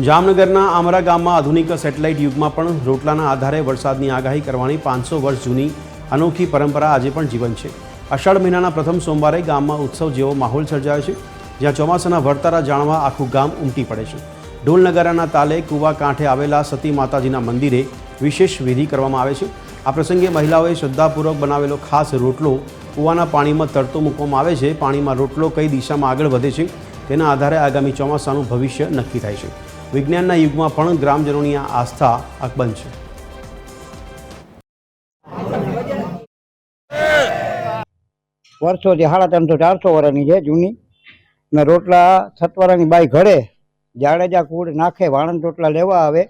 જામનગરના આમરા ગામમાં આધુનિક સેટેલાઇટ યુગમાં પણ રોટલાના આધારે વરસાદની આગાહી કરવાની 500 વર્ષ જૂની અનોખી પરંપરા આજે પણ જીવંત છે। અષાઢ મહિનાના પ્રથમ સોમવારે ગામમાં ઉત્સવ જેવો માહોલ સર્જાયો છે, જ્યાં ચોમાસાના વર્તારા જાણવા આખું ગામ ઉમટી પડે છે। ઢોલ નગારાના તાલે કૂવા કાંઠે આવેલા સતી માતાજીના મંદિરે વિશેષ વિધિ કરવામાં આવે છે। આ પ્રસંગે મહિલાઓએ શ્રદ્ધાપૂર્વક બનાવેલો ખાસ રોટલો કૂવાના પાણીમાં તરતો મૂકવામાં આવે છે। પાણીમાં રોટલો કઈ દિશામાં આગળ વધે છે તેના આધારે આગામી ચોમાસાનું ભવિષ્ય નક્કી થાય છે। વિજ્ઞાનના યુગમાં પણ ગ્રામજનોની આ આસ્થા અકબંધ છે। વર્ષોથી 350-400 વર્ષની છે જૂની। ને રોટલા સતવારાની બાઈ ઘડે, જાડેજા કુળ નાખે, વાણંદ રોટલા લેવા આવે,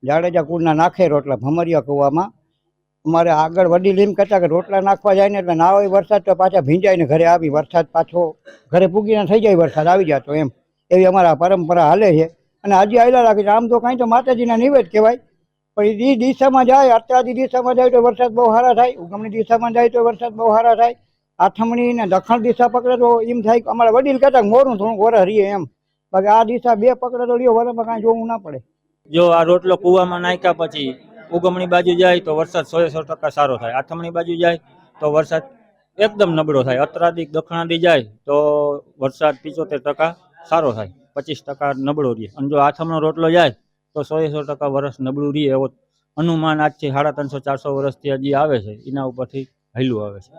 જાડેજા કુળના નાખે રોટલા ભમરિયા કૂવામાં। અમારે આગળ વડીલ એમ કહેતા કે રોટલા નાખવા જાય ને એટલે ના હોય વરસાદ તો પાછા ભીંજાઈને ઘરે આવી, વરસાદ પાછો ઘરે પૂગીને થઈ જાય, વરસાદ આવી જતો એમ, એવી અમારા પરંપરા હાલે છે। અને હજી આયલા રાખે છે। આમ તો કાંઈ તો માતાજીના નિવેદ કહેવાય, પણ એ દિશામાં જાય, અત્યારની દિશામાં જાય તો વરસાદ બહુ સારા થાય, ઉગમની દિશામાં જાય તો વરસાદ બહુ સારા થાય। આઠમણી ને દક્ષિણ દિશા પકડે તો એમ થાય કે અમારા વડીલ કહેતા મોરું થોડુંક વરસ રહીએ એમ, બાકી આ દિશા બે પકડે તો લ્યો વરસમાં કાંઈ જોવું ના પડે। જો આ રોટલો કૂવામાં નાખ્યા પછી ઉગમણી બાજુ જાય તો વરસાદ 100% સારો થાય, આથમણી બાજુ જાય તો વરસાદ એકદમ નબળો થાય, અત્રાદી દક્ષિણાદી જાય તો વરસાદ 75% સારો થાય, 25% નબળો રહે। અને જો આથમણો રોટલો જાય તો 100% વરસ નબળું રહે એવો અનુમાન આજથી 350-400 વર્ષથી હજી આવે છે, એના ઉપરથી હાલ્યું આવે છે।